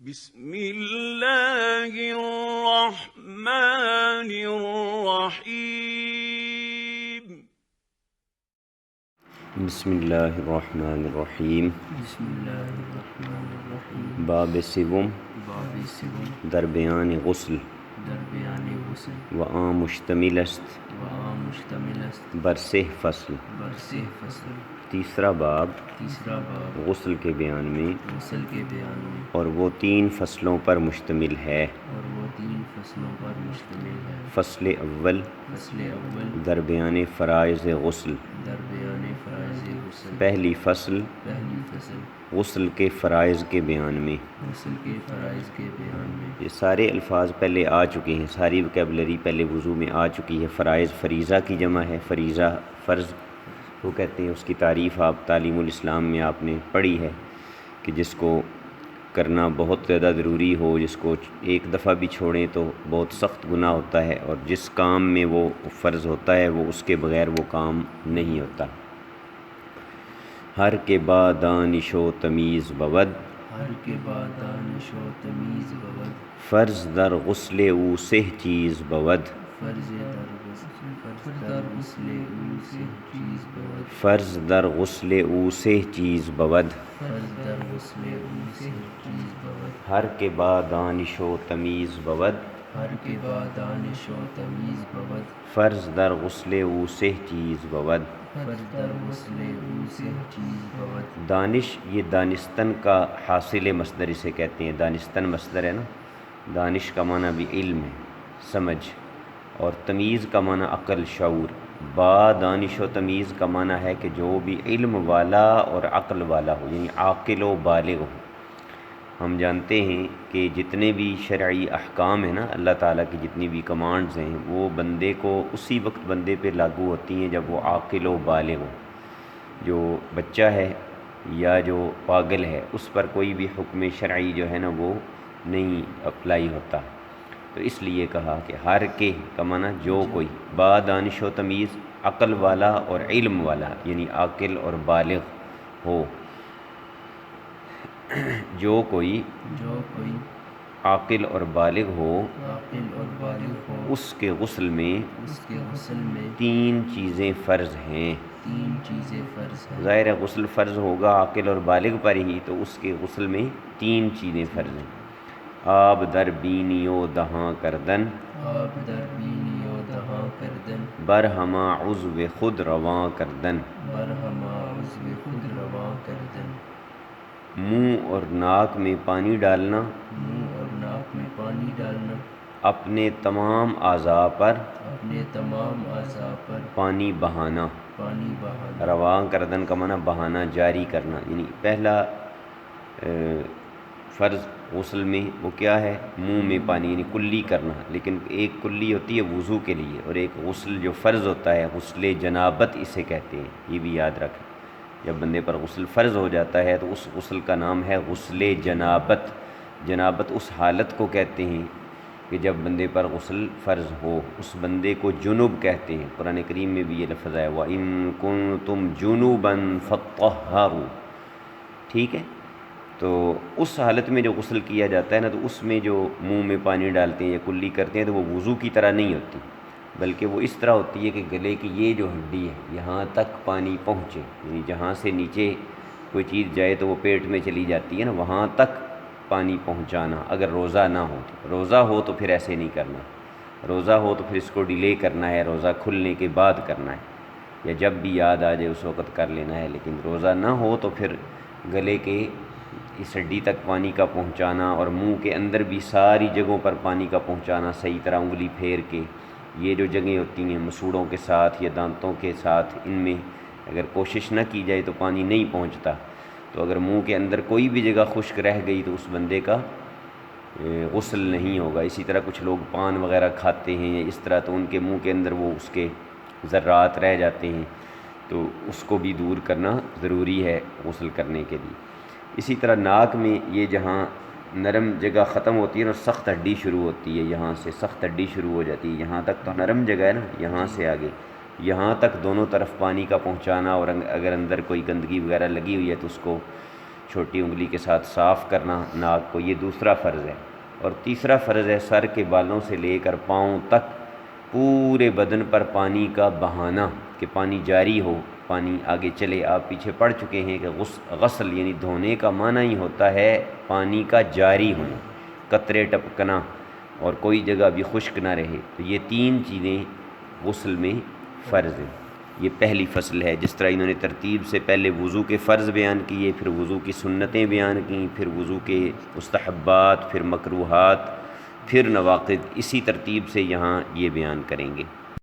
بسم الله الرحمن الرحيم. بسم اللہ الرحمن الرحیم. باب سوم در بیان غسل و آن مشتمل است بر سہ فصل. تیسرا باب غسل کے بیان میں اور وہ 3 فصلوں پر مشتمل ہے. فصل اول در بیان فرائض غسل. پہلی فصل غسل کے فرائض کے بیان میں. یہ سارے الفاظ پہلے آ چکے ہیں، ساری وکیبلری پہلے وضو میں آ چکی ہے. فرائض فریضہ کی جمع ہے، فریضہ فرض وہ کہتے ہیں. اس کی تعریف آپ تعلیم الاسلام میں آپ نے پڑھی ہے کہ جس کو کرنا بہت زیادہ ضروری ہو، جس کو ایک دفعہ بھی چھوڑیں تو بہت سخت گناہ ہوتا ہے، اور جس کام میں وہ فرض ہوتا ہے وہ اس کے بغیر وہ کام نہیں ہوتا. ہر کے بعد دانش و تمیز بود، فرض در غسل او سہ چیز بود. فرض در غسل او سہ چیز بود. ہر کے بعد دانش و تمیز بود، فرض در غسل او سہ چیز بود. دانش یہ دانستن کا حاصل مصدر اسے کہتے ہیں. دانستن مصدر ہے نا. دانش کا معنی بھی علم ہے، سمجھ، اور تمیز کا معنی عقل، شعور. با دانش و تمیز کا معنی ہے کہ جو بھی علم والا اور عقل والا ہو، یعنی عاقل و بالغ ہو. ہم جانتے ہیں کہ جتنے بھی شرعی احکام ہیں نا، اللہ تعالیٰ کی جتنی بھی کمانڈز ہیں، وہ بندے کو اسی وقت بندے پہ لاگو ہوتی ہیں جب وہ عاقل و بالغ ہو. جو بچہ ہے یا جو پاگل ہے اس پر کوئی بھی حکم شرعی جو ہے نا وہ نہیں اپلائی ہوتا. تو اس لیے کہا کہ ہر کے کا معنی جو کوئی، با دانش و تمیز عقل والا اور علم والا، یعنی عاقل اور بالغ ہو. جو کوئی عاقل اور بالغ ہو اس کے غسل میں 3 چیزیں فرض ہیں. ظاہر ہے غسل فرض ہوگا عاقل اور بالغ پر ہی، تو اس کے غسل میں 3 چیزیں فرض ہیں. آب در بینی و دہاں کردن، بر ہما عضو خود رواں کردن. منہ اور ناک میں پانی ڈالنا، اپنے تمام اعضاء پر پانی بہانا. رواں کردن کا معنی بہانا، جاری کرنا. یعنی پہلا فرض غسل میں وہ کیا ہے؟ منہ میں پانی، یعنی کلی کرنا. لیکن ایک کلی ہوتی ہے وضو کے لیے، اور ایک غسل جو فرض ہوتا ہے غسل جنابت اسے کہتے ہیں. یہ بھی یاد رکھیں، جب بندے پر غسل فرض ہو جاتا ہے تو اس غسل کا نام ہے غسل جنابت. جنابت اس حالت کو کہتے ہیں کہ جب بندے پر غسل فرض ہو، اس بندے کو جنوب کہتے ہیں. قرآن کریم میں بھی یہ لفظ ہے وَإِن كُنتُمْ جُنُوبًا فَاطَّهَّرُوا. ٹھیک ہے، تو اس حالت میں جو غسل کیا جاتا ہے نا، تو اس میں جو منہ میں پانی ڈالتے ہیں یا کلی کرتے ہیں تو وہ وضو کی طرح نہیں ہوتی، بلکہ وہ اس طرح ہوتی ہے کہ گلے کی یہ جو ہڈی ہے یہاں تک پانی پہنچے. یعنی جہاں سے نیچے کوئی چیز جائے تو وہ پیٹ میں چلی جاتی ہے نا، وہاں تک پانی پہنچانا. اگر روزہ نہ ہو تو، روزہ ہو تو پھر ایسے نہیں کرنا. روزہ ہو تو پھر اس کو ڈیلے کرنا ہے، روزہ کھلنے کے بعد کرنا ہے، یا جب بھی یاد آ جائے اس وقت کر لینا ہے. لیکن روزہ نہ ہو تو پھر گلے کے اس ہڈی تک پانی کا پہنچانا، اور منہ کے اندر بھی ساری جگہوں پر پانی کا پہنچانا صحیح طرح انگلی پھیر کے. یہ جو جگہیں ہوتی ہیں مسوڑوں کے ساتھ یا دانتوں کے ساتھ، ان میں اگر کوشش نہ کی جائے تو پانی نہیں پہنچتا. تو اگر منہ کے اندر کوئی بھی جگہ خشک رہ گئی تو اس بندے کا غسل نہیں ہوگا. اسی طرح کچھ لوگ پان وغیرہ کھاتے ہیں یا اس طرح، تو ان کے منہ کے اندر وہ اس کے ذرات رہ جاتے ہیں، تو اس کو بھی دور کرنا ضروری ہے غسل کرنے کے لیے. اسی طرح ناک میں یہ جہاں نرم جگہ ختم ہوتی ہے اور سخت ہڈی شروع ہوتی ہے، یہاں سے سخت ہڈی شروع ہو جاتی ہے، یہاں تک تو نرم جگہ ہے نا، یہاں سے آگے یہاں تک دونوں طرف پانی کا پہنچانا. اور اگر اندر کوئی گندگی وغیرہ لگی ہوئی ہے تو اس کو چھوٹی انگلی کے ساتھ صاف کرنا ناک کو، یہ دوسرا فرض ہے۔ اور تیسرا فرض ہے سر کے بالوں سے لے کر پاؤں تک پورے بدن پر پانی کا بہانا، کہ پانی جاری ہو، پانی آگے چلے۔ آپ پیچھے پڑھ چکے ہیں کہ غسل یعنی دھونے کا معنی ہی ہوتا ہے پانی کا جاری ہونا، قطرے ٹپکنا، اور کوئی جگہ بھی خشک نہ رہے۔ تو یہ تین چیزیں غسل میں فرض ہیں۔ یہ پہلی فصل ہے۔ جس طرح انہوں نے ترتیب سے پہلے وضو کے فرض بیان کیے، پھر وضو کی سنتیں بیان کیں، پھر وضو کے مستحبات، پھر مکروہات، پھر نواقض، اسی ترتیب سے یہاں یہ بیان کریں گے۔